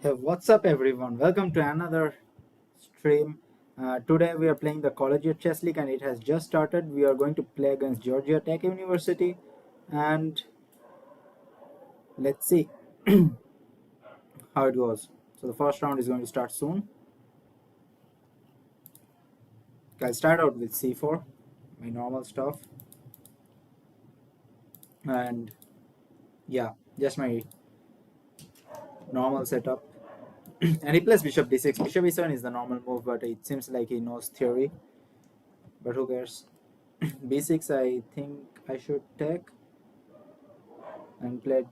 Hey, what's up, everyone? Welcome to another stream. Today we are playing the Collegiate Chess League, and it has just started. We are going to play against Georgia Tech University, and let's see how it goes. So the first round is going to start soon. I'll start out with c4, my normal stuff, and yeah, just my normal setup. And he plays bishop d6. Bishop e7 is the normal move, but it seems like he knows theory. But who cares? b6, I think I should take and play.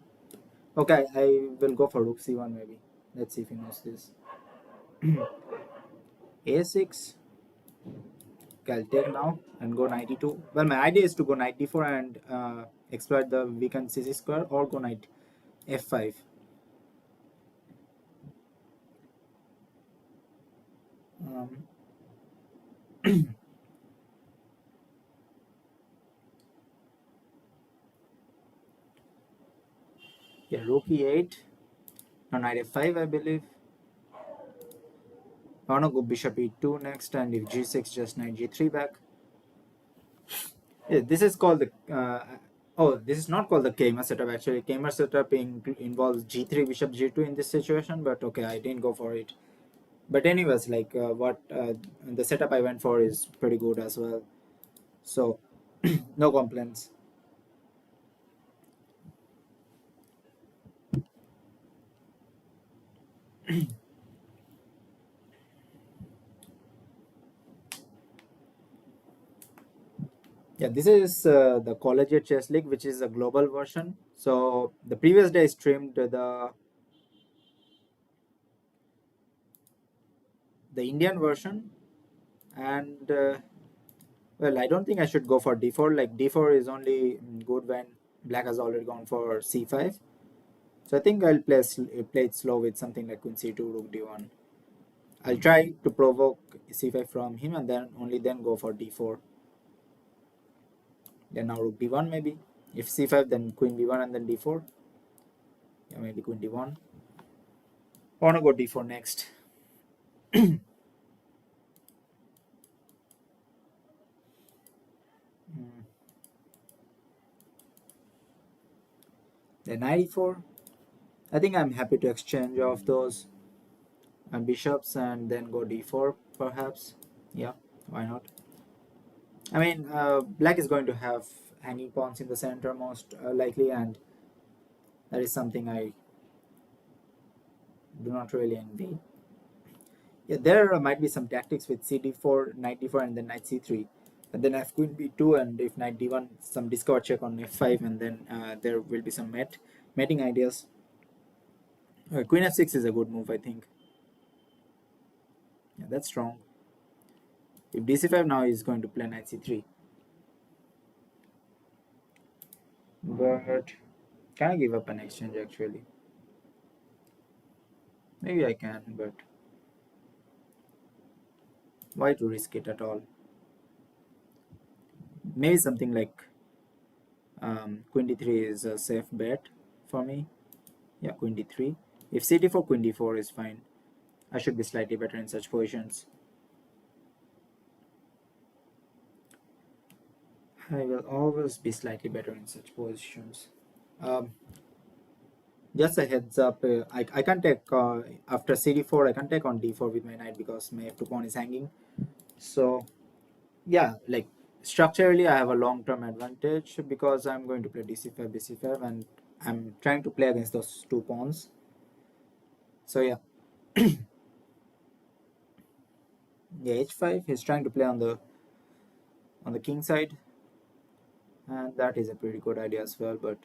Okay, I will go for rook c1 maybe. Let's see if he knows this. a6. Okay, I'll take now and go knight e2. Well, my idea is to go knight d4 and exploit the weakened cc square, or go knight f5. Um, yeah, rook e8. No, knight f5, I believe. I want to go bishop e2 next, and if g6, just knight g3 back. Yeah, this is called the. Oh, this is not called the Gamer setup actually. Gamer setup involves g3, bishop g2 in this situation, but okay, I didn't go for it. But anyways, like what the setup I went for is pretty good as well. So no complaints. Yeah, this is the Collegiate Chess League, which is a global version. So the previous day I streamed the Indian version, and well, I don't think I should go for d4. Like d4 is only good when black has already gone for c5. So I think I'll play it slow with something like queen c2, rook d1. I'll try to provoke c5 from him, and then only then go for d4. Then now rook d1 maybe. If c5, then queen b1 and then d4. Yeah, maybe queen d1. I want to go d4 next. Then knight e4. I think I'm happy to exchange off those bishops and then go d4 perhaps. Yeah, why not? I mean, black is going to have hanging pawns in the center most likely, and that is something I do not really envy. Yeah, there might be some tactics with cd4, knight d4, and then knight c3, and then f queen b2, and if knight d1, some discover check on f5, and then there will be some mating ideas. Queen f6 is a good move, I think. Yeah, that's strong. If dc5, now he's going to play knight c3. But can I give up an exchange actually? Maybe I can, but why to risk it at all? Maybe something like queen d3 is a safe bet for me. Yeah, queen d3. If c4, queen d4 is fine. I should be slightly better in such positions. I will always be slightly better in such positions. Um, just a heads up, I can't take, after cd4, I can't take on d4 with my knight because my f2 pawn is hanging. So, yeah, like structurally, I have a long-term advantage because I'm going to play dc5, bc5, and I'm trying to play against those two pawns. So, yeah. Yeah, h5, he's trying to play on the king side, and that is a pretty good idea as well. But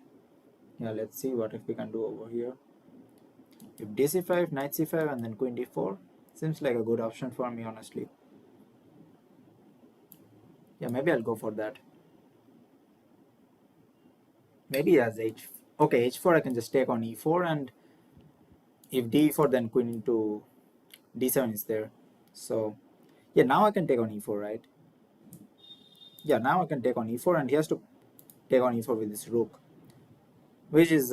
yeah, let's see what if we can do over here. If dc5, knight c5, and then queen d4 seems like a good option for me, honestly. Yeah, maybe I'll go for that. Maybe as okay, h4 I can just take on e4, and if d4, then queen into d7 is there. So yeah, now I can take on e4, right? Yeah, now I can take on e4, and he has to take on e4 with this rook, which is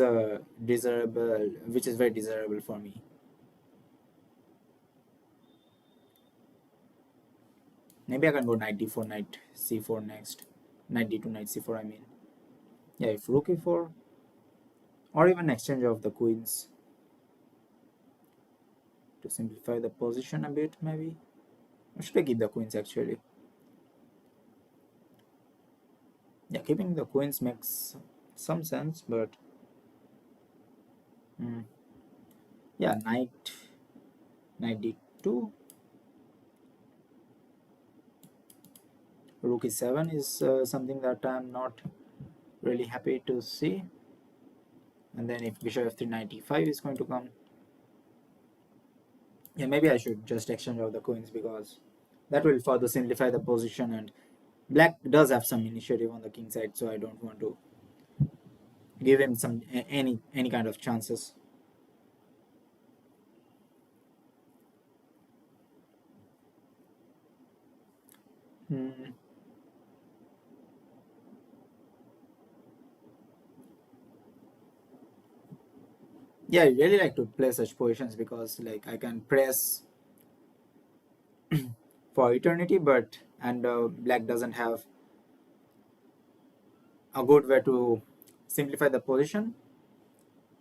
desirable, which is very desirable for me. Maybe I can go knight d4, knight c4 next. Knight d2, knight c4, I mean. Yeah, if rook e4, or even exchange of the queens to simplify the position a bit, maybe. Or should I keep the queens actually? Yeah, keeping the queens makes some sense, but mm, yeah, knight d2, rook e7 is something that I'm not really happy to see. And then if bishop f3, knight e5 is going to come, yeah, maybe I should just exchange out the queens because that will further simplify the position, and black does have some initiative on the king side, so I don't want to give him any kind of chances. Hmm. Yeah, I really like to play such positions because like I can press for eternity, but and black doesn't have a good way to simplify the position.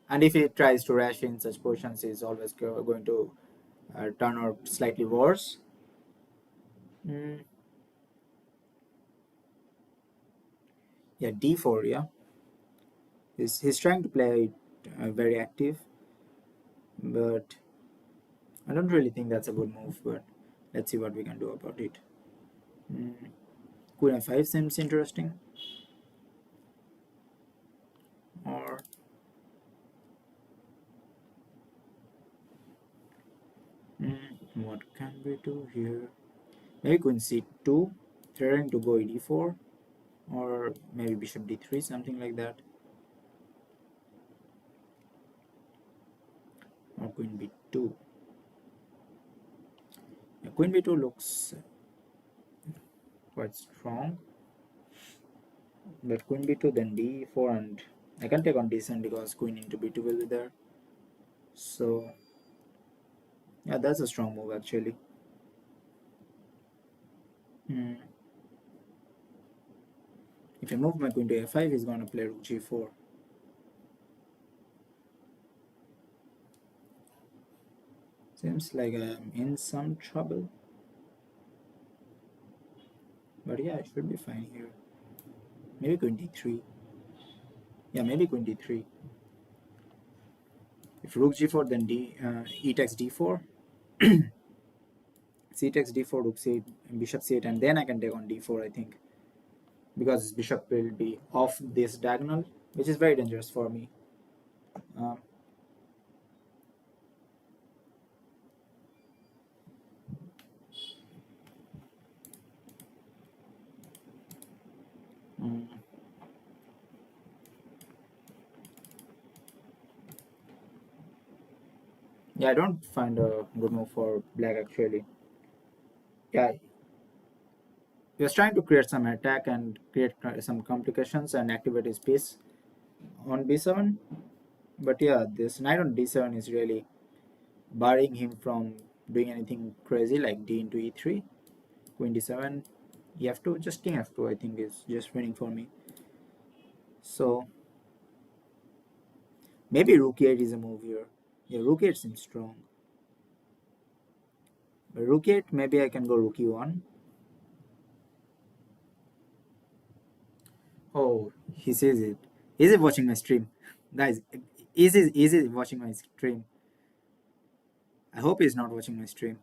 And if he tries to rush in such positions, he's always going to turn out slightly worse. Mm, yeah, d4. Yeah, he's trying to play very active, but I don't really think that's a good move. But let's see what we can do about it. Mm, queen f5 seems interesting, or what can we do here? Maybe queen c2, threatening to go d4, or maybe bishop d3, something like that, or queen b2. Yeah, queen b2 looks quite strong, but queen b2 then d4, and I can take on d7 because queen into b2 will be there. So yeah, that's a strong move actually. Hmm. If I move my queen to a5, he's gonna play rook g4. Seems like I'm in some trouble, but yeah, I should be fine here. Maybe queen d3. Yeah, maybe queen d3. If rook g4, then e takes d4, c takes d4, rook c8, bishop c8, and then I can take on d4, I think, because bishop will be off this diagonal, which is very dangerous for me. Um, mm, yeah, I don't find a good move for black actually. Yeah, he was trying to create some attack and create some complications and activate his piece on b7, but yeah, this knight on d7 is really barring him from doing anything crazy like d into e3, queen d7, e f2, just king f2 I think is just winning for me. So maybe rook e8 is a move here. Yeah, rook e8 seems strong. But rook e8, maybe I can go rook e1. Oh, he sees it. Is he watching my stream? Guys, is he watching my stream? I hope he's not watching my stream.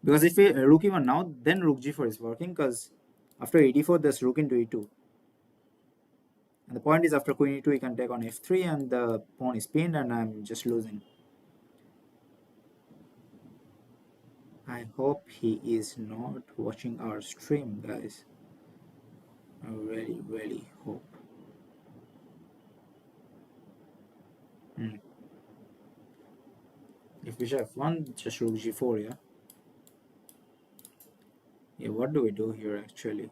Because if we rook e1 now, then rook g4 is working because after e4, there's rook into e2. And the point is after queen e2, he can take on f3 and the pawn is pinned and I'm just losing. I hope he is not watching our stream, guys. I really, really hope. Hmm. If bishop f1, just rook g4, yeah? Yeah, what do we do here actually?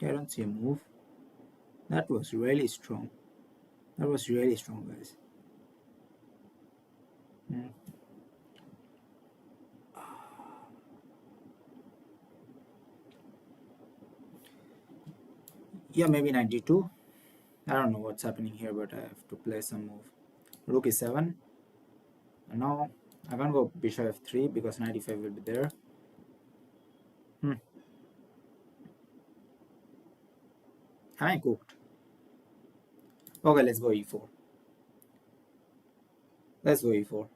I don't see a move. That was really strong. That was really strong, guys. Mm. Yeah, maybe 92. I don't know what's happening here, but I have to play some move. Rook e7. No, I can't go bishop f3 because knight e5 will be there. Hmm. Am I cooked? Okay, let's go e4. Let's go e4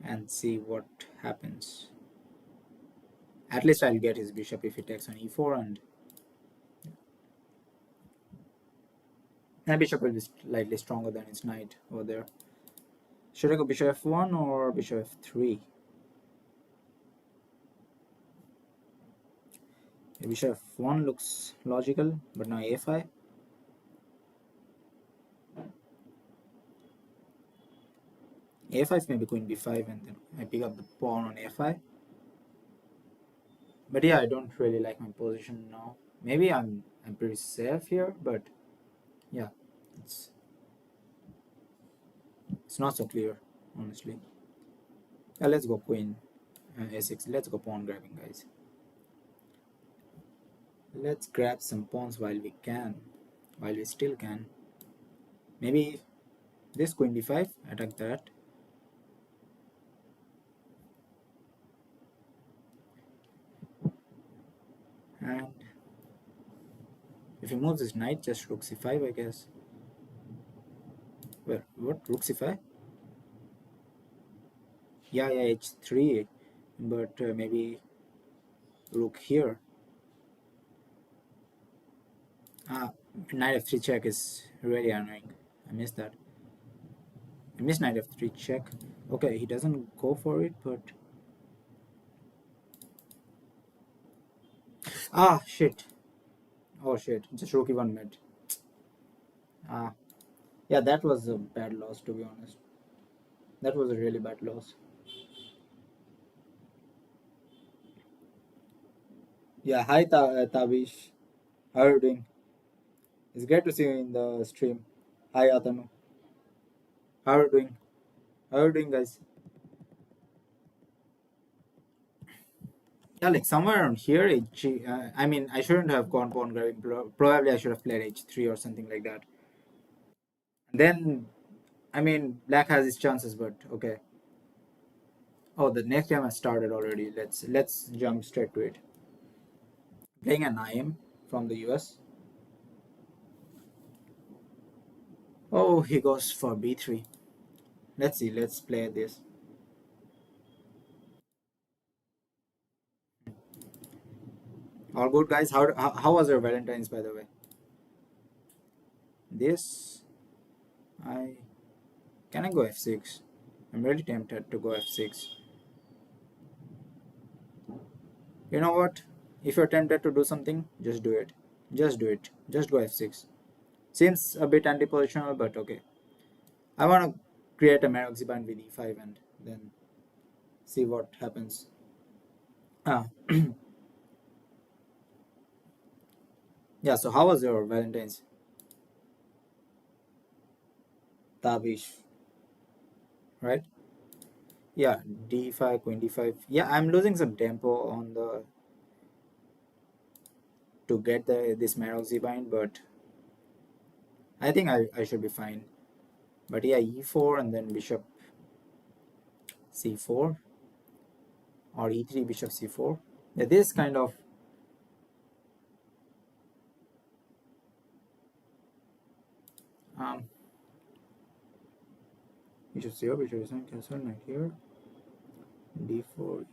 and see what happens. At least I'll get his bishop if he takes on e4, and my bishop will be slightly stronger than his knight over there. Should I go bishop f1 or bishop f3? Bishop f1 looks logical, but now a5. a5 maybe queen b5, and then I pick up the pawn on a5. But yeah, I don't really like my position now. Maybe I'm pretty safe here, but yeah, it's it's not so clear, honestly. Yeah, let's go queen a6. Let's go pawn grabbing, guys. Let's grab some pawns while we can, while we still can. Maybe this queen b5, attack that. And if he moves his knight, just rook c5, I guess. Well, what? Rook c5? Yeah, yeah, h3. But maybe rook here. Ah, knight f3 check is really annoying. I missed that. I missed knight f3 check. Okay, he doesn't go for it, but... Ah, shit. Oh, shit. Just rook e1 mid. Ah, yeah, that was a bad loss, to be honest. That was a really bad loss. Yeah, hi Tabish. How are you doing? It's great to see you in the stream. Hi Atanu. How are you doing? How are you doing, guys? Yeah, like somewhere around here, I mean, I shouldn't have gone pawn grabbing. Probably I should have played h3 or something like that. And then, I mean, black has its chances, but okay. Oh, the next game has started already. Let's jump straight to it. Playing an IM from the US. Oh, he goes for b3. Let's see. Let's play this. All good, guys. How was your Valentine's, by the way? This I can I go f6? I'm really tempted to go f6. You know what? If you're tempted to do something, just do it. Just do it. Just go f6. Seems a bit anti-positional, but okay. I want to create a Maroxiban with e5 and then see what happens. Ah, yeah. So how was your Valentine's, Tabish? Right? Yeah, d5, queen d5. Yeah, I'm losing some tempo on the to get this Maroxiban, but I think I should be fine. But yeah, e4 and then bishop c4 or e3 bishop c4. Yeah, this kind of um, bishop c4, bishop is not cancelled right here. d4,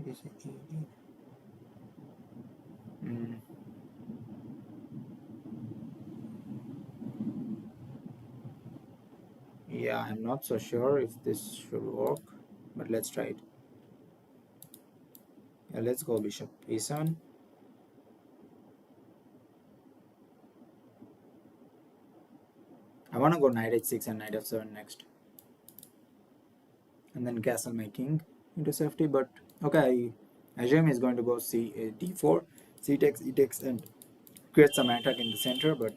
it is mm, yeah, I'm not so sure if this should work, but let's try it. Yeah, let's go bishop e7. I want to go knight h6 and knight f7 next, and then castle my king into safety. But okay, I assume he's going to go c d4, c takes, e takes, and create some attack in the center, but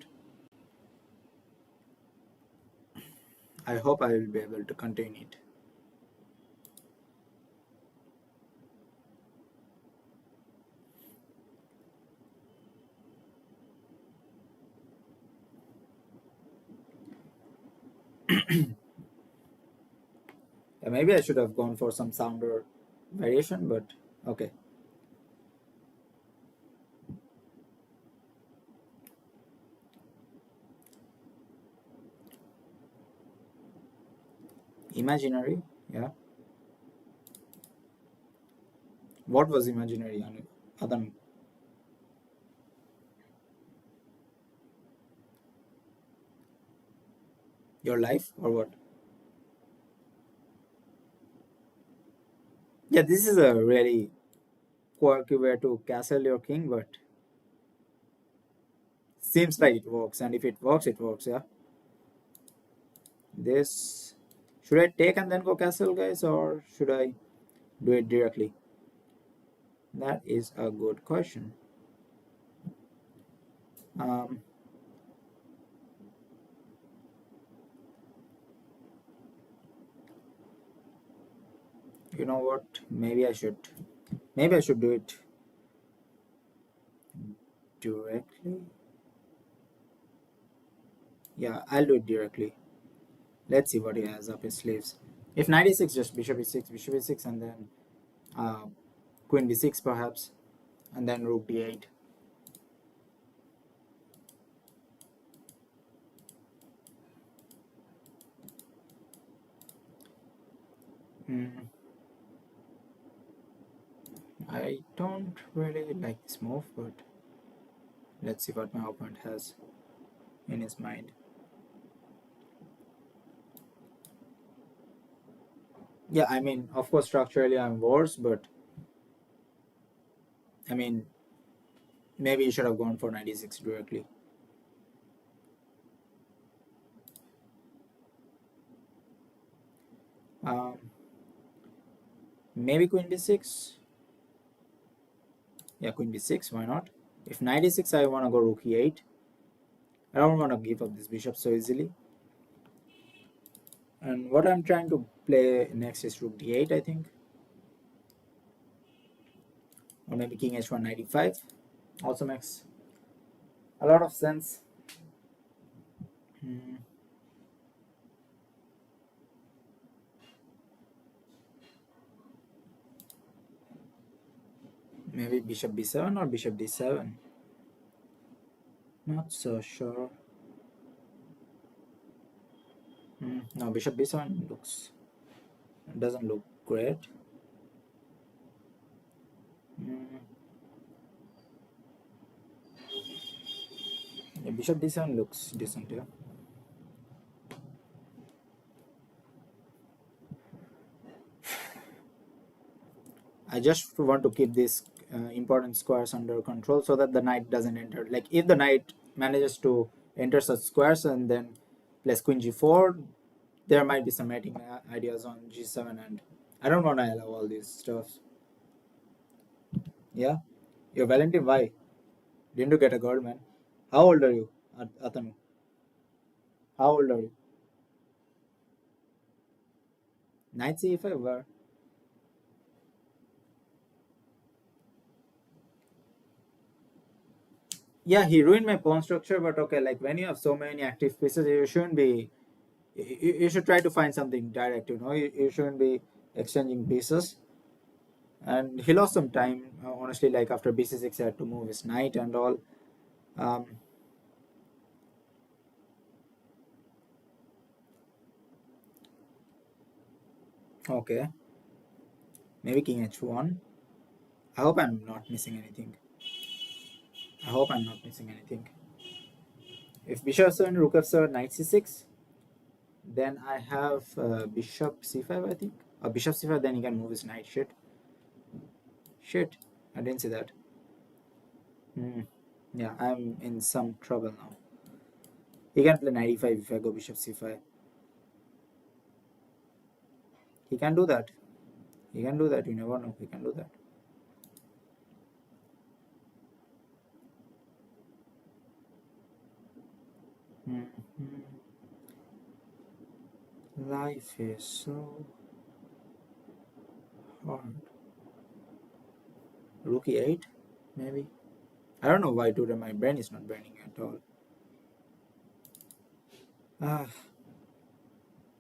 I hope I will be able to contain it. Yeah, maybe I should have gone for some sounder variation, but okay. Imaginary, yeah. What was imaginary, Adam? Your life or what? Yeah, this is a really quirky way to castle your king, but seems like it works. And if it works, it works. Yeah. This should I take and then go castle, guys, or should I do it directly? That is a good question. Um, you know what? Maybe I should. Maybe I should do it directly. Yeah, I'll do it directly. Let's see what he has up his sleeves. If 96, just bishop e6, and then uh, queen b6 perhaps, and then rook d8. Mm, I don't really like this move, but let's see what my opponent has in his mind. Yeah, I mean, of course, structurally I'm worse, but I mean, maybe you should have gone for 96 directly. Um, maybe queen b6. Yeah, queen b6. Why not? If 96, I want to go rook e8. I don't want to give up this bishop so easily. And what I'm trying to play next is rook d8, I think, or maybe king h1 95. Also makes a lot of sense. Hmm. Maybe bishop b7 or bishop d7. Not so sure. No, bishop b7 doesn't look great. Mm, yeah, bishop d7 looks decent here. I just want to keep these important squares under control so that the knight doesn't enter. Like if the knight manages to enter such squares and then plays queen g4, there might be some mating ideas on g7, and I don't want to allow all these stuff. Yeah, you're Valentin. Why didn't you get a girl, man? How old are you, Atanu? How old are you? Knight c5. Where? Yeah, he ruined my pawn structure, but okay. Like when you have so many active pieces, you shouldn't be. You should try to find something direct. You shouldn't be exchanging pieces. And he lost some time, honestly. Like after bc6, he had to move his knight and all. Um, okay, maybe king h1. I hope I'm not missing anything. I hope I'm not missing anything. If bishop f7, rook f7, knight c6, then I have bishop c5, I think. Bishop c5, then he can move his knight. Shit. Shit. I didn't see that. Hmm. Yeah, I'm in some trouble now. He can play 95 if I go bishop c5. He can do that. He can do that. You never know. He can do that. Mhm. Life is so hard. Rookie 8, maybe. I don't know why today my brain is not burning at all. Ah,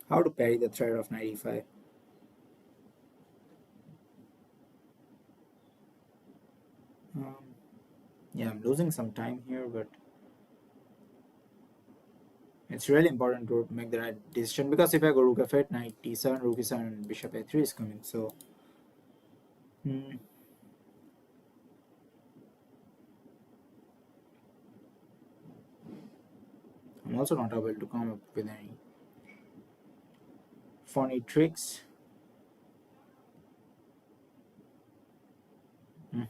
how to parry the threat of 95? Um, yeah, I'm losing some time here, but it's really important to make the right decision because if I go rook f8, knight d7, rook e7, bishop a3 is coming. So, hmm, I'm also not able to come up with any funny tricks. Hmm.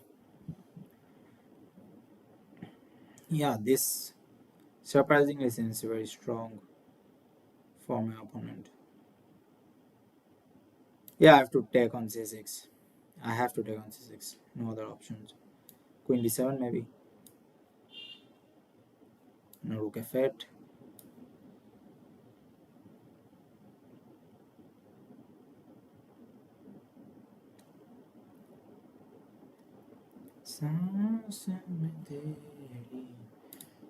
Yeah, this surprisingly seems very strong for my opponent. Yeah, I have to take on c6. I have to take on c6. No other options. Queen d7 maybe. No, rook f8. सांस में तेरी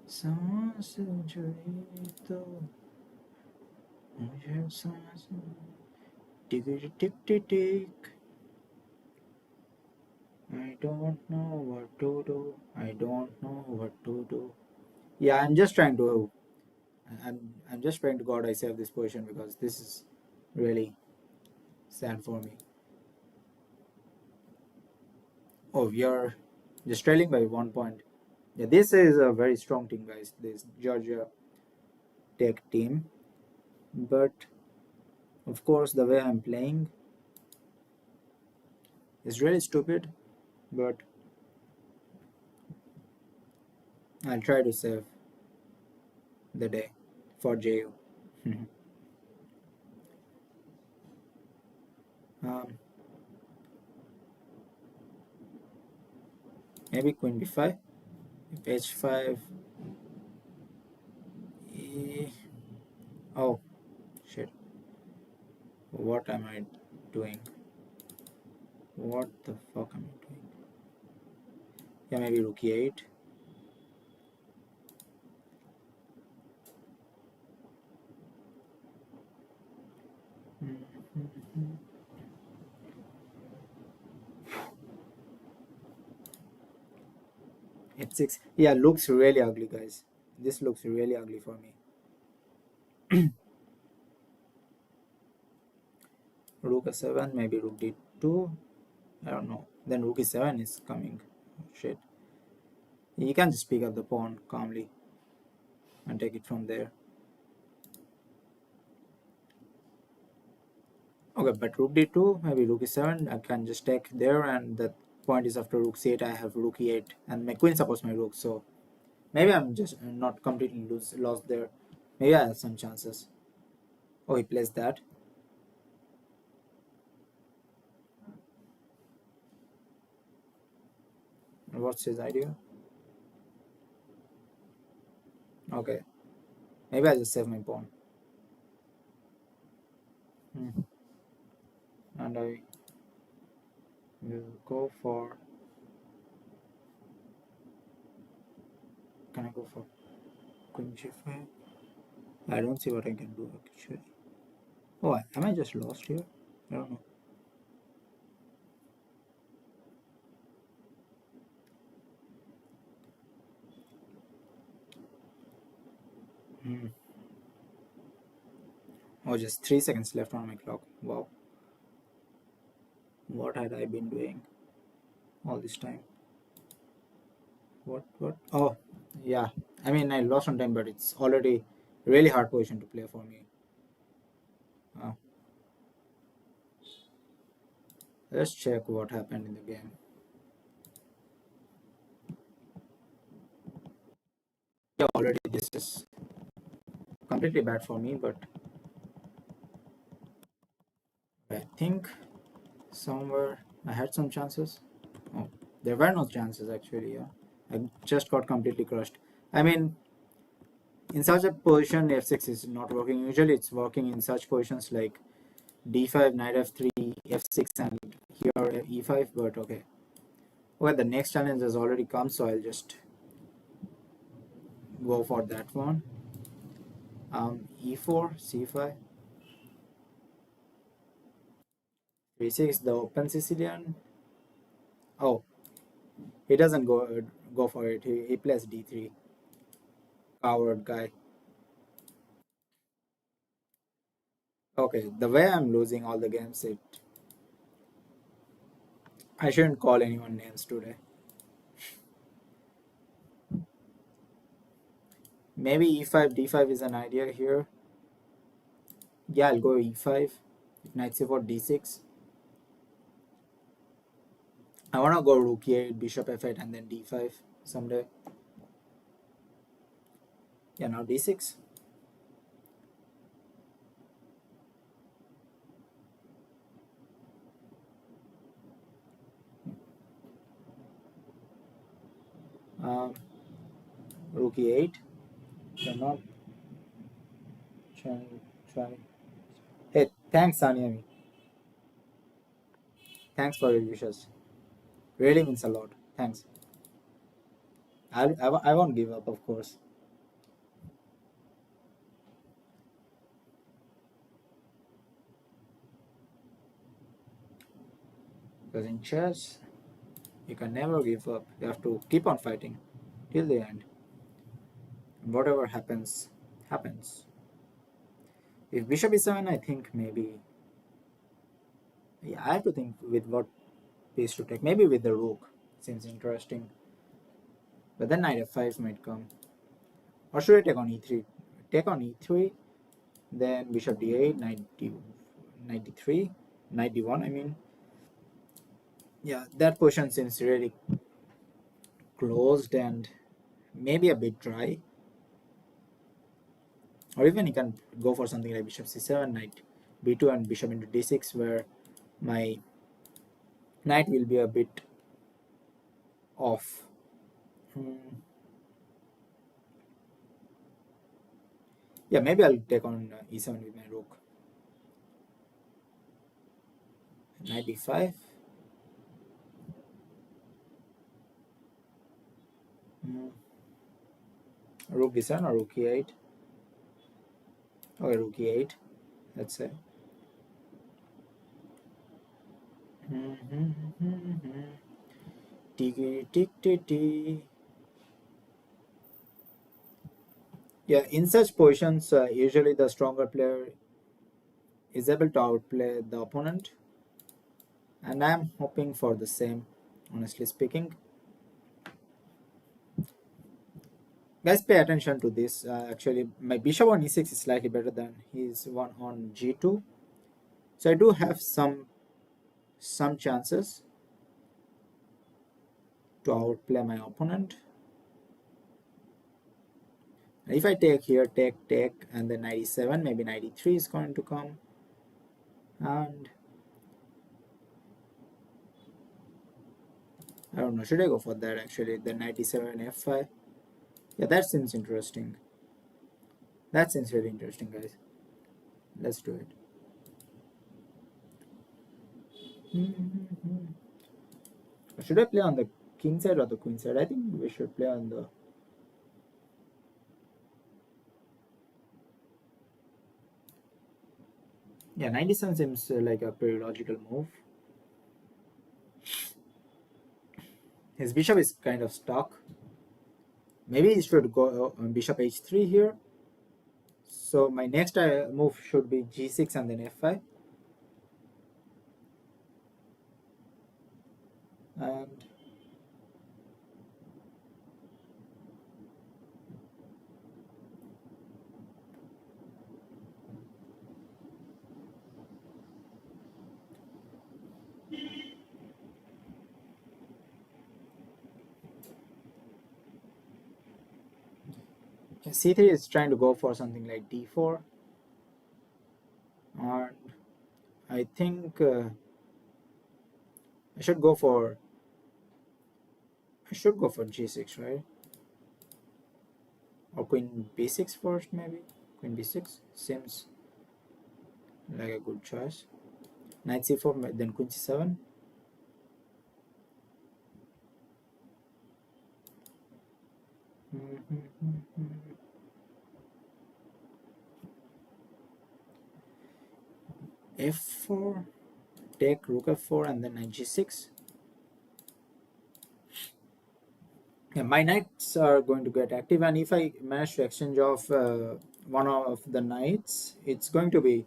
सांस जुड़ी तो मुझे सांस टिक टिक टिक टिक. I don't know what to do. I don't know what to do. Yeah, I'm just trying to God I save this position because this is really sad for me. Oh, we are just trailing by 1 point. Yeah, this is a very strong team, guys. This Georgia Tech team, but of course the way I'm playing is really stupid. But I'll try to save the day for JU. um, maybe Queen B5, if H5. E... Oh shit! What am I doing? What the fuck am I doing? Yeah, maybe Rook E8. H6. Yeah, looks really ugly, guys. This looks really ugly for me. Rook A7, maybe Rook D2. I don't know. Then Rook E7 is coming. Oh, shit. You can just pick up the pawn calmly and take it from there. Okay, but Rook D2, maybe Rook E7. I can just take there, and the point is after Rook C8, I have Rook E8, and my queen supports my Rook. So maybe I'm just not completely lost there. Maybe I have some chances. Oh, he plays that. What's his idea? Okay, maybe I just save my pawn. And I will go for. Can I go for Queen G5? I don't see what I can do actually. Oh, am I just lost here? I don't know. Hmm. Oh, just 3 seconds left on my clock. Wow, what had I been doing all this time? What? What? Oh, yeah. I mean, I lost on time, but it's already really hard position to play for me. Uh, let's check what happened in the game. Yeah, already this is completely bad for me, but I think somewhere I had some chances. Oh, there were no chances actually. Yeah, I just got completely crushed. I mean, In such a position, f6 is not working. Usually it's working in such positions like d5, knight f3, f6, and here e5, but okay. Well, the next challenge has already come, so I'll just go for that one. E4, c5, b6, the open Sicilian. Oh, he doesn't go for it. He plays d3. Coward guy. Okay, the way I'm losing all the games, I shouldn't call anyone names today. Maybe e5, d5 is an idea here. Yeah, I'll go e5. Knight c4, d6. I want to go rook e8, bishop f8, and then d5 someday. Yeah, now d6. Um, rook e8. Cannot try. Hey, thanks, Sanyami. Thanks for your wishes. Really means a lot. Thanks. I won't give up, of course. Because in chess, you can never give up. You have to keep on fighting till the end. And whatever happens, happens. If bishop e7, I think maybe. Yeah, I have to think with what piece to take. Maybe with the rook. Seems interesting. But then knight f5 might come. Or should I take on e3? Take on e3, then bishop d8, knight d3, knight d1, I mean. Yeah, that position seems really closed and maybe a bit dry. Or even you can go for something like bishop c7, knight b2, and bishop into d6, where my knight will be a bit off. Yeah, maybe I'll take on e7 with my rook. Knight d5. Rook d7 or rook e8. Okay, rook e8, let's say. Tick, tick, tick, tick. Yeah, in such positions, usually the stronger player is able to outplay the opponent, and I'm hoping for the same, honestly speaking. Guys, pay attention to this. Actually, my bishop on e6 is slightly better than his one on g2, so I do have some chances to outplay my opponent. If I take here, take, and then 97, maybe 93 is going to come, and I don't know, should I go for that actually? The 97 f5. Yeah, that seems interesting. That seems really interesting, guys. Let's do it. Should I play on the king side or the queen side? I think we should play on the. Yeah, 97 seems like a pretty logical move. His bishop is kind of stuck. Maybe he should go on bishop h3 here. So my next move should be g6 and then f5. And c3 is trying to go for something like d4. And I think I should go for g6, right? Or queen b6 first, maybe. Queen b6 seems like a good choice. Knight c4, then queen c7. f4, take rook f4, and then knight g6. Yeah, my knights are going to get active, and if I manage to exchange off one of the knights, it's going to be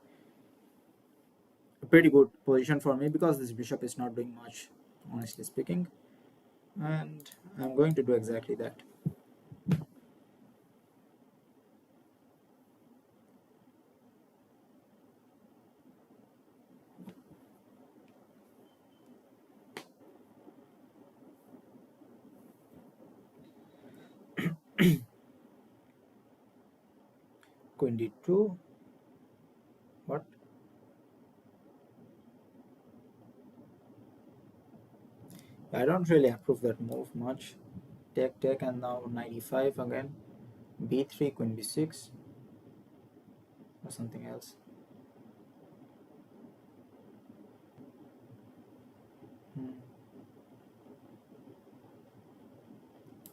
a pretty good position for me because this bishop is not doing much, honestly speaking, and I'm going to do exactly that. Queen d2. What? I don't really approve that move much. Take, take, and now 95 again. b3, queen b6, or something else.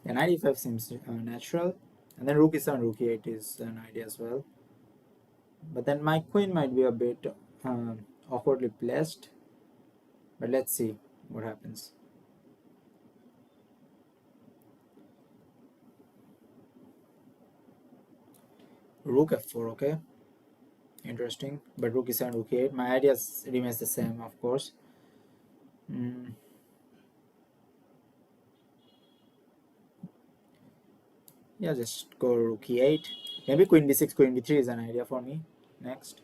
Yeah, 95 seems natural. And then rook e7, rook e8 is an idea as well. But then my queen might be a bit awkwardly placed. But let's see what happens. Rook f4, okay. Interesting. But rook e7, rook e8. My ideas remains the same, of course. Yeah, just go rook e8. Maybe queen b6, queen b3 is an idea for me. Next.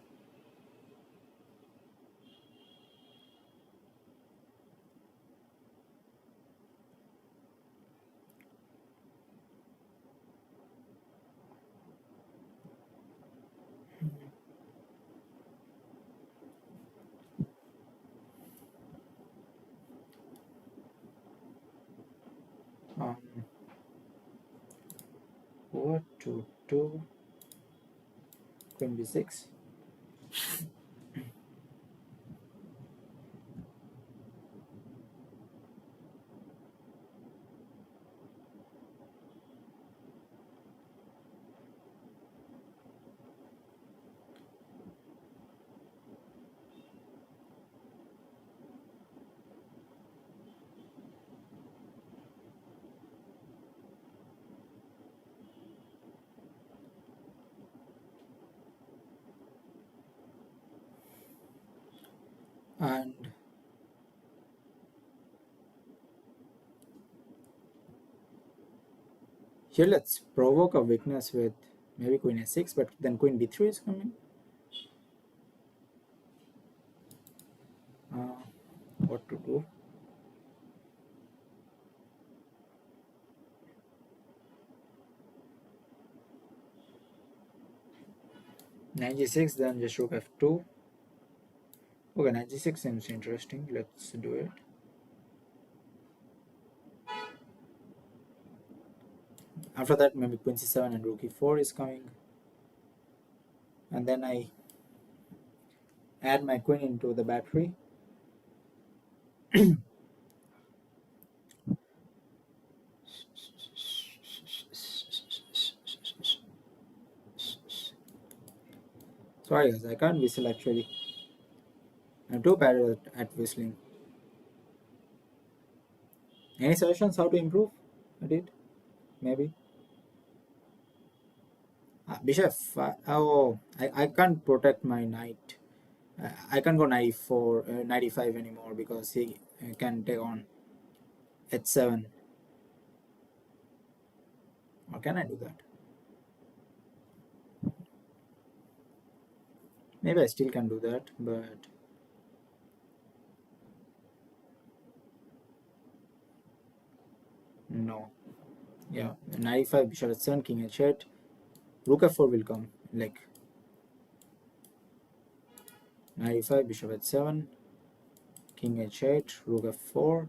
Um, what to do? Queen b6. And here let's provoke a weakness with maybe queen a6, but then queen b3 is coming. What to do? Knight g6, then just rook f2. Okay, knight g6 seems interesting. Let's do it. After that, maybe queen c7 and rook e4 is coming. And then I add my queen into the battery. Sorry guys, I can't whistle actually. I'm too bad at whistling. Any suggestions how to improve at it? Maybe. Bishop. Oh, I can't protect my knight. I can't go 94, 95 anymore because he can take on h7. Or can I do that? Maybe I still can do that, but no. Yeah, 95, bishop h7, king h8, rook f4 will come. Like 95, bishop h7, king h8, rook f4,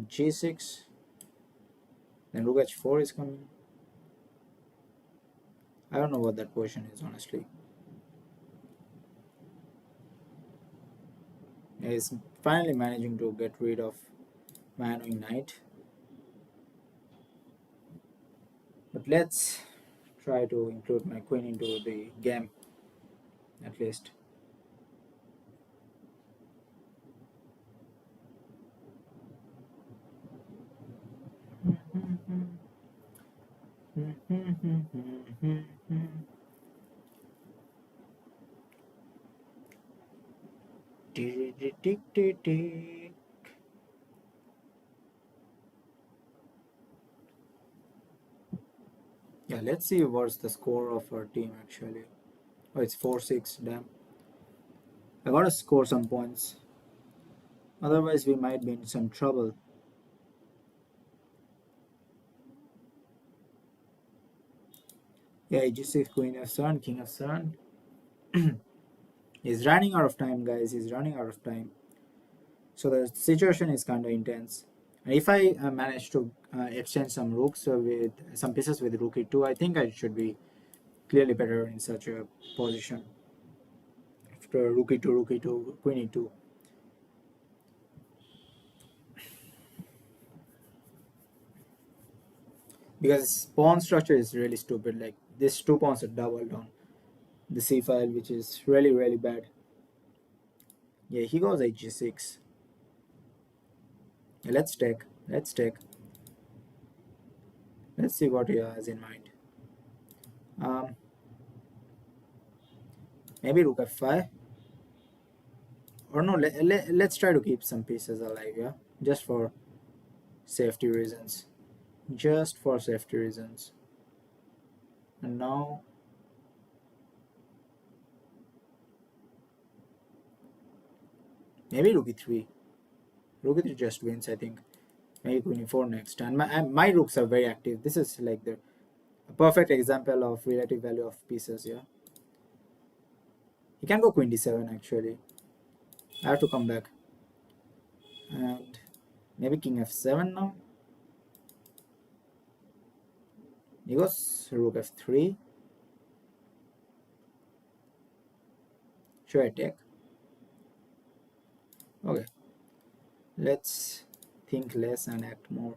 g6, then rook h4 is coming. I don't know what that position is, honestly. Yeah, he's finally managing to get rid of my annoying knight. But let's try to include my queen into the game at least. Yeah, let's see what's the score of our team actually. Oh, it's 4-6. Damn. I gotta score some points. Otherwise, we might be in some trouble. Yeah, G6, Queen F7, King F7. He's running out of time, guys. He's running out of time. So the situation is kind of intense. And if I manage to exchange some rooks with some pieces with rook e2, I think I should be clearly better in such a position. After rook e2, queen e2. Because pawn structure is really stupid. Like these two pawns are doubled on the c file, which is really really bad. Yeah, he goes hg6. Yeah, let's take. Let's take. Let's see what he has in mind. Um, maybe rook f5. Or no, let's try to keep some pieces alive, yeah? Just for safety reasons. Just for safety reasons. And now, maybe rook e3. Rook e3 just wins, I think. Maybe queen e4 next. And my rooks are very active. This is like the a perfect example of relative value of pieces, yeah? He can go queen d7, actually. I have to come back. And maybe king f7 now. He goes rook f3. Should I take? Okay. Let's think less and act more.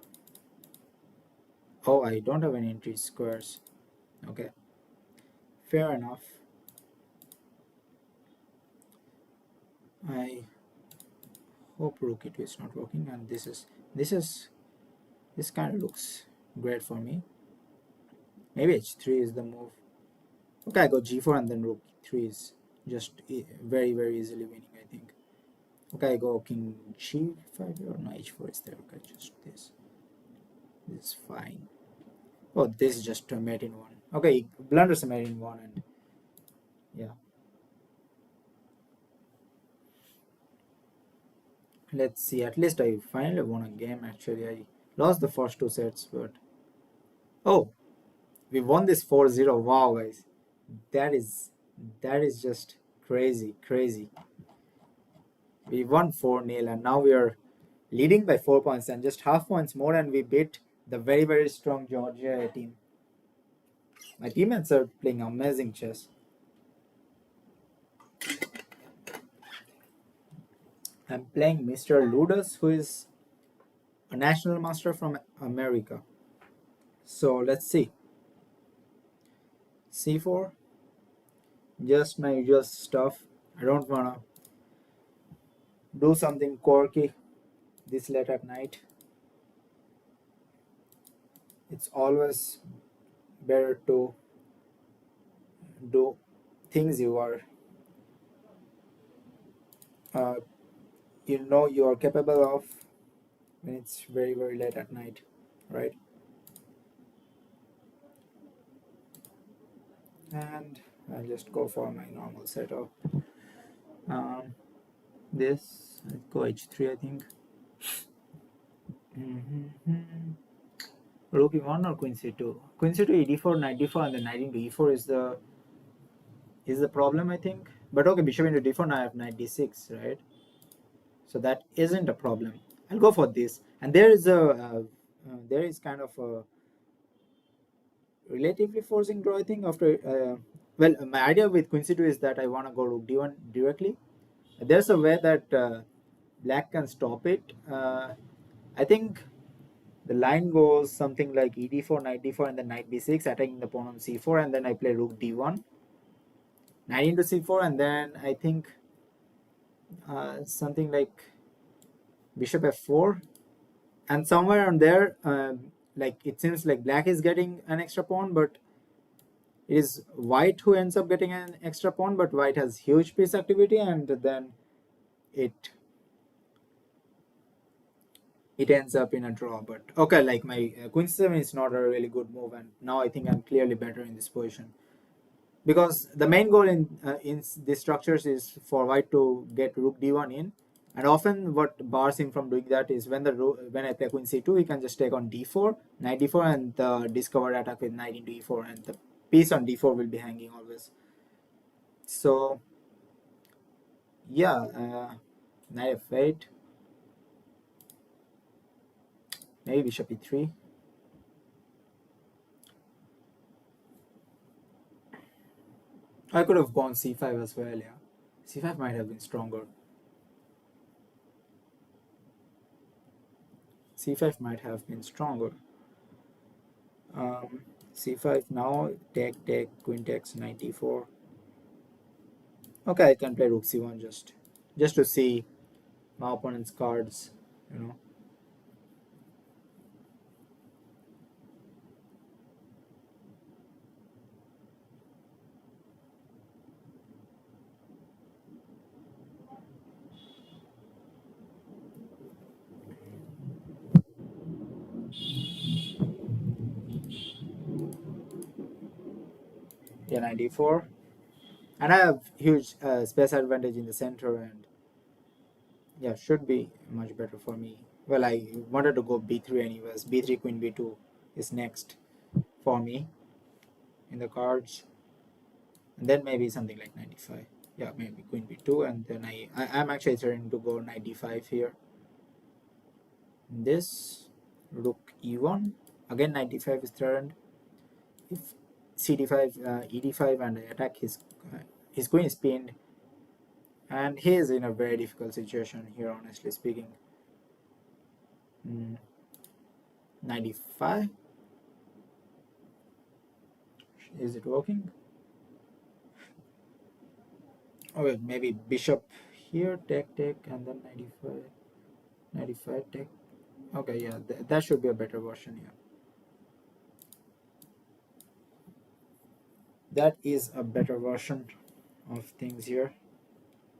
Oh, I don't have any entry squares. Okay. Fair enough. I hope rook e2 is not working, and this kind of looks great for me. Maybe h3 is the move. Okay, I got g4 and then rook e3 is just very very easily winning, I think. Okay, I go king g5 or no, h4 is there. Okay, just this. This is fine. Oh, this is just a mate in one. Okay, blunders a mate in one, and yeah. Let's see. At least I finally won a game. Actually, I lost the first two sets, but oh, we won this 4-0. Wow, guys, that is that is just crazy, crazy. We won 4-0, and now we are leading by 4 points and just half points more, and we beat the very very strong Georgia team. My teammates are playing amazing chess. I'm playing Mr. Ludus, who is a national master from America. So let's see. C4, just my usual stuff. I don't wanna do something quirky this late at night. It's always better to do things uh, you are capable of when it's very very late at night, right? And I'll just go for my normal setup. Um, this I'll go h3, I think. Mm-hmm. Rook e1 or queen c2? Queen c2, e4, knight d4, and then knight into e4 is the problem, I think. But okay, bishop into d4, now I have knight d6, right? So that isn't a problem. I'll go for this. And there is kind of a relatively forcing draw, I think. After well, my idea with queen c2 is that I want to go rook d1 directly. There's a way that black can stop it. I think the line goes something like e d4, knight d4, and then knight b6, attacking the pawn on c4, and then I play rook d1, knight into c4, and then I think something like bishop f4, and somewhere on there, like it seems like black is getting an extra pawn, but it is white who ends up getting an extra pawn. But white has huge piece activity, and then it it ends up in a draw. But okay, like my queen c7 is not a really good move, and now I think I'm clearly better in this position, because the main goal in these structures is for white to get rook d1 in, and often what bars him from doing that is when I play queen c2, he can just take on d4, knight d4, and the discovered attack with knight into e4, and the piece on d4 will be hanging always. So yeah, knight f8, maybe bishop e3. I could have gone c5 as well. Yeah, c5 might have been stronger. C5 might have been stronger. Um, C5 now, take, queen takes, knight e4. Okay, I can play rook c1 just to see my opponent's cards, you know. Yeah, knight e4. And I have huge space advantage in the center, and yeah, should be much better for me. Well, I wanted to go b3 anyways. b3, queen b2 is next for me in the cards. And then maybe something like 95. Yeah, maybe queen b2, and then I'm actually trying to go knight d5 here. This rook e1, again knight d5 is threatened. If cd5, ed5, and I attack his queen is pinned, and he is in a very difficult situation here, honestly speaking. 95, is it working? Okay, maybe bishop here, take, and then 95 take. Okay, yeah, that should be a better version here. That is a better version of things here.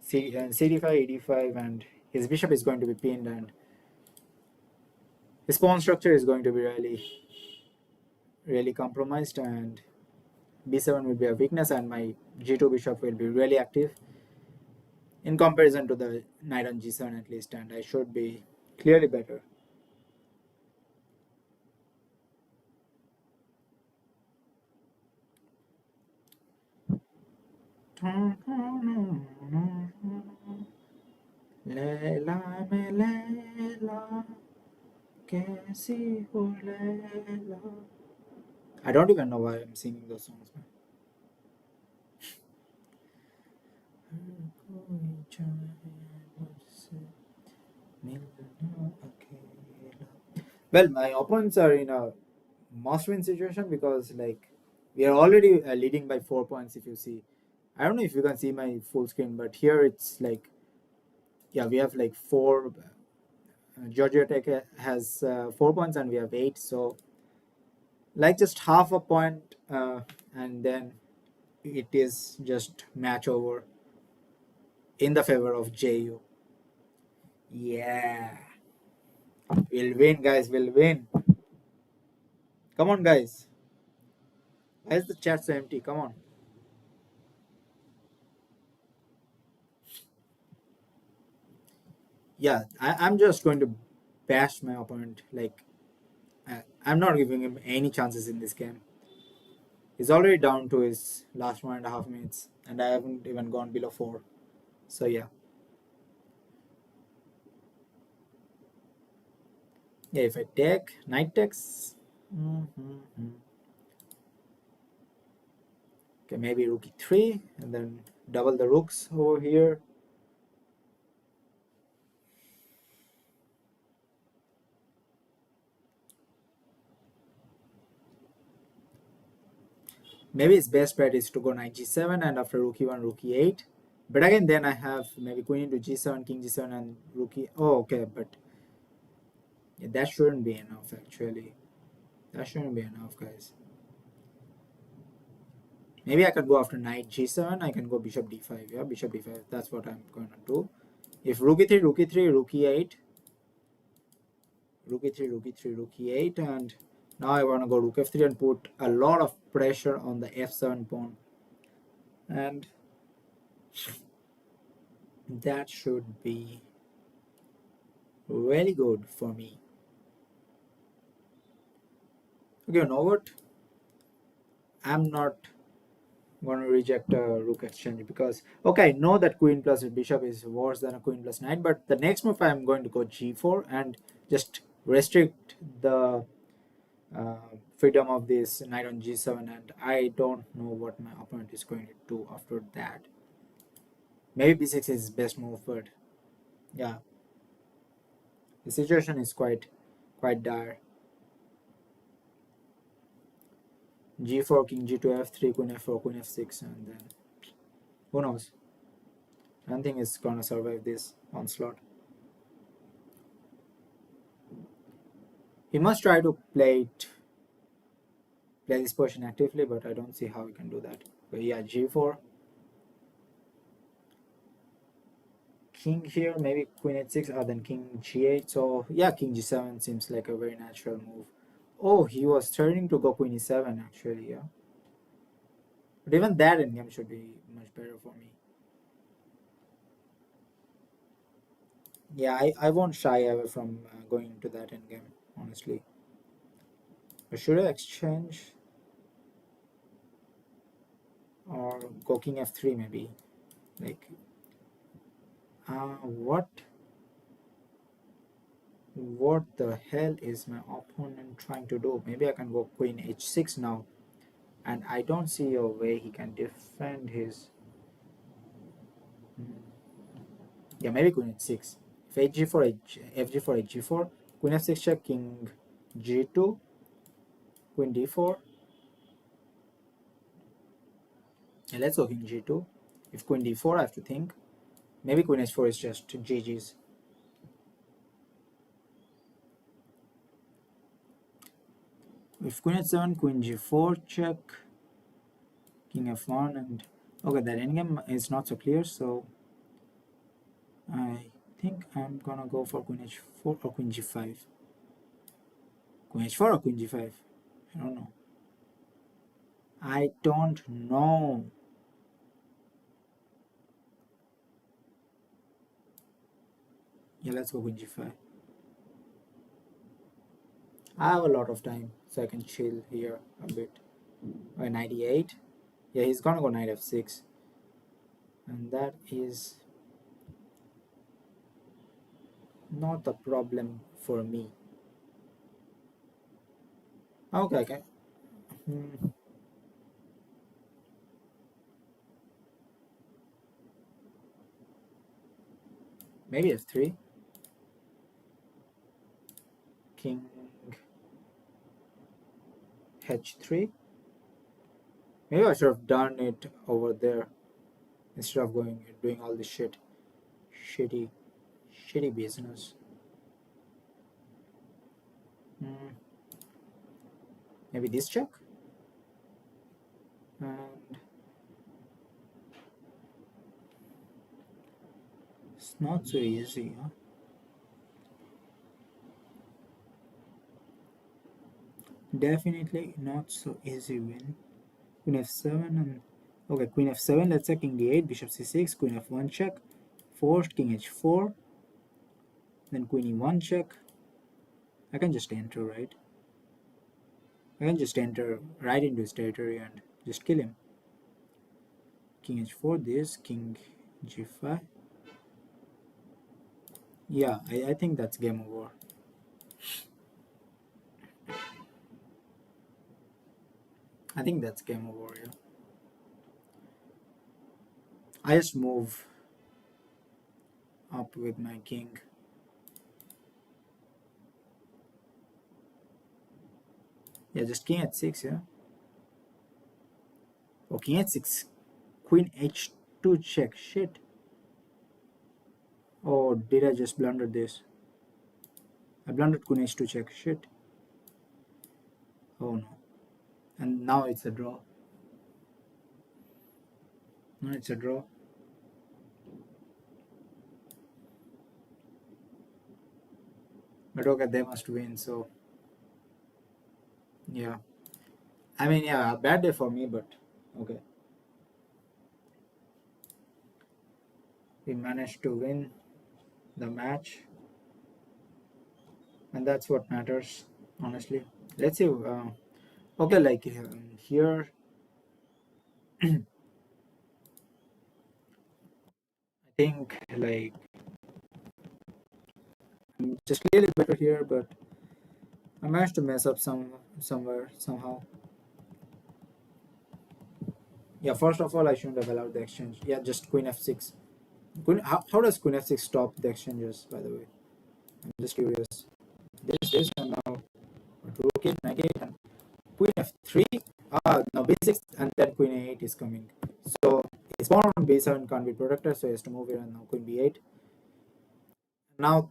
cd5, ed5, and his bishop is going to be pinned, and his pawn structure is going to be really compromised, and b7 will be a weakness, and my g2 bishop will be really active in comparison to the knight on g7 at least, and I should be clearly better. Leila me Leila, kaisi ho Leila. I don't even know why I'm singing those songs, man. Well, my opponents are in a must-win situation, because like we are already leading by 4 points. If you see, I don't know if you can see my full screen, but here it's like, yeah, we have like four. Georgia Tech has 4 points, and we have eight. So like just half a point, and then it is just match over in the favor of JU. Yeah, we'll win, guys. We'll win. Come on, guys. Why is the chat so empty? Come on. Yeah, I'm just going to bash my opponent. Like, I'm not giving him any chances in this game. He's already down to his last 1.5 minutes, and I haven't even gone below 4. So yeah. Yeah, if I take knight takes, Okay, maybe rook e3 and then double the rooks over here. Maybe his best bet is to go knight g7 and after rook e1, rook e8. But again, then I have maybe queen into g7, king g7, and rook e. Oh, okay, but yeah, that shouldn't be enough actually. That shouldn't be enough, guys. Maybe I could go after knight g7. I can go bishop d5. Yeah, bishop d5. That's what I'm going to do. If rook e3, rook e3, rook e8, rook e3, rook e3, rook e8, and now I want to go rook f3 and put a lot of pressure on the f7 pawn. And that should be really good for me. Okay, you know what? I'm not going to reject a rook exchange because, okay, I know that queen plus bishop is worse than a queen plus knight, but the next move I'm going to go g4 and just restrict the freedom of this knight on g7, and I don't know what my opponent is going to do after that. Maybe b6 is best move, but yeah, the situation is quite dire. g4, king g2, f3, queen f4, queen f6, and then who knows? I don't think it's gonna survive this onslaught. He must try to play this position actively, but I don't see how he can do that. But yeah, g4, king here, maybe queen h6, then king g8. So yeah, king g7 seems like a very natural move. Oh, he was turning to go queen e7 actually, yeah. But even that endgame should be much better for me. Yeah, I won't shy away from going into that endgame, honestly. But should I exchange or go king f3 maybe? Like, what the hell is my opponent trying to do? Maybe I can go queen h6 now, and I don't see a way he can defend his. Yeah, maybe queen h6. If hg4, fg4, hg4, queen f6 check, king g2, queen d4. And let's go king g2. If queen d4, I have to think. Maybe queen h4 is just GG's. If queen h7, queen g4 check, king f1, and okay, that endgame is not so clear, so I think I'm gonna go for queen h4 or queen g5. Queen h4 or queen g5? I don't know. I don't know. Yeah, let's go queen g5. I have a lot of time, so I can chill here a bit. 98. Yeah, he's gonna go knight f6, and that is not a problem for me. Okay, okay. Maybe f3, king h3. Maybe I should have done it over there instead of going doing all this shitty, shitty business. Mm, maybe this check, and it's not so easy, huh? Definitely not so easy win. Queen f7 and okay, queen f7. Let's say king d8, bishop c6, queen f1 check, forced king h4, then queen e1 check. I can just enter, right? I can just enter right into his territory and just kill him. King h4, this, king g5. Yeah, I think that's game over. I think that's game over, yeah. I just move up with my king. Yeah, just king at 6, yeah. Oh, king at 6. Queen h2 check. Shit. Oh, did I just blunder this? I blundered queen h2 check. Shit. Oh no. And now it's a draw. No, it's a draw. But okay, they must win, so yeah. I mean, yeah, a bad day for me, but okay. We managed to win the match, and that's what matters, honestly. Let's see. Okay, like here, I think like I'm just clearly better here, but I managed to mess up somewhere somehow. Yeah, first of all, I shouldn't have allowed the exchange. Yeah, just queen f6. How does queen f6 stop the exchanges? By the way, I'm just curious. This and now rook it, knight it, and queen f3. Now b6 and then queen a8 is coming. So his pawn on b7 can't be protected, so he has to move here and now queen b8. Now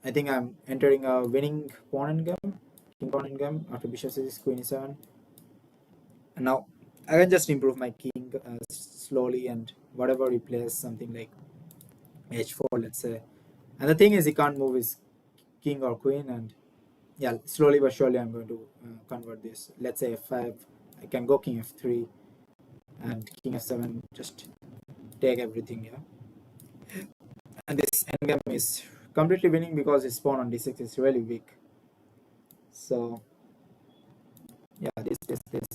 I think I'm entering a winning pawn endgame, king pawn endgame after bishop c6, queen e7. And now I can just improve my king slowly and whatever replace something like h4, let's say. And the thing is, he can't move his king or queen, and yeah, slowly but surely I'm going to convert this. Let's say f5, I can go king f3 and king f7, just take everything, yeah. And this endgame is completely winning because his pawn on d6 is really weak. So yeah, this,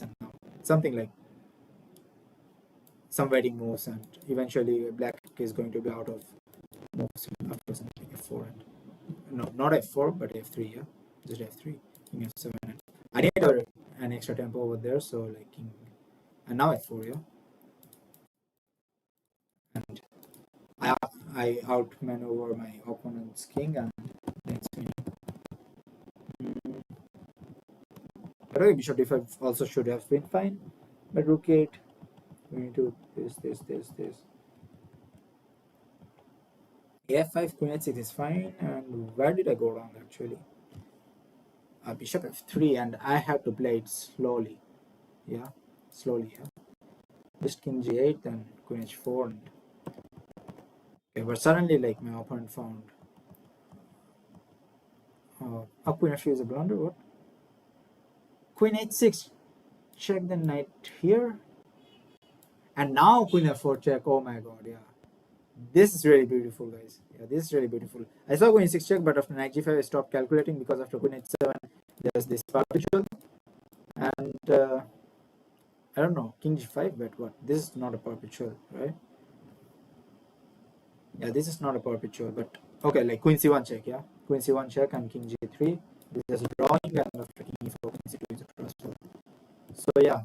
and now something like some wedding moves, and eventually black is going to be out of moves after something like f4 and no, not f4 but f3, yeah, just f3, king f7. And I need an extra tempo over there, so like king, and now f4, yeah, and I I outmaneuver my opponent's king and next win. Mm, By the way, bishop d5 also should have been fine, but rook 8, we need to this. f5, queen h6 is fine, and where did I go wrong actually? Bishop f3, and I have to play it slowly, yeah, slowly, yeah. Just king g8, then queen h4, and okay, but suddenly like my opponent found queen f3 is a blunder. What? Queen h6, check the knight here, and now queen f4 check. Oh my god, yeah. This is really beautiful, guys. Yeah, this is really beautiful. I saw queen e6 check, but after knight g5, I stopped calculating because after queen h7, there's this perpetual, and I don't know, king g5, but what? This is not a perpetual, right? Yeah, this is not a perpetual, but okay, like queen c1 check, yeah? Queen c1 check and king g3. This is a drawing, and after king e4, queen c2 is a transfer. So yeah,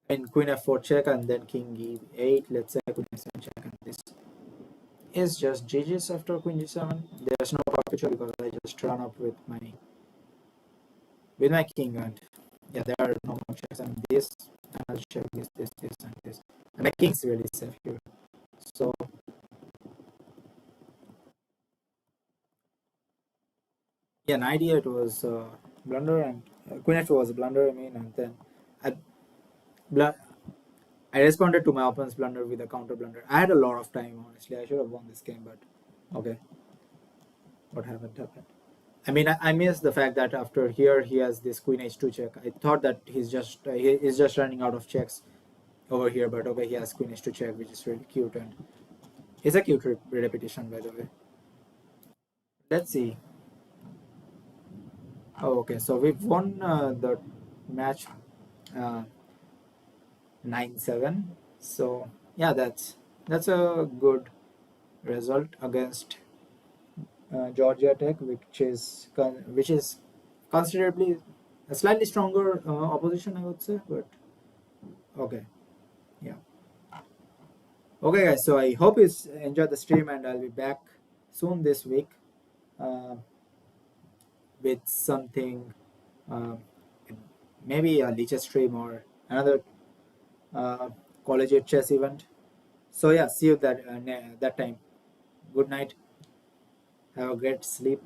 and queen f4 check and then king e8, let's say queen f7 check, and this is just GG's after queen g7. There's no perpetual because I just run up with my king, and yeah, there are no more checks, and this, and I'll check this, and this. And my king's really safe here. So yeah, an idea it was blunder, and queen f2 was a blunder, I mean, and then I, bl- I responded to my opponent's blunder with a counter blunder. I had a lot of time, honestly. I should have won this game, but okay, what happened. I mean, I missed the fact that after here he has this queen h2 check. I thought that he's just running out of checks over here, but okay, he has queen h2 check, which is really cute, and it's a cute repetition, by the way. Let's see. Oh, okay, so we've won the match uh, 9-7. So yeah, that's a good result against Georgia Tech, which is considerably a slightly stronger opposition, I would say. But okay, Yeah. Okay, guys. So I hope you enjoyed the stream, and I'll be back soon this week uh, with something, um, maybe a leisure stream or another uh, collegiate chess event. So yeah, see you that time. Good night. Have a great sleep.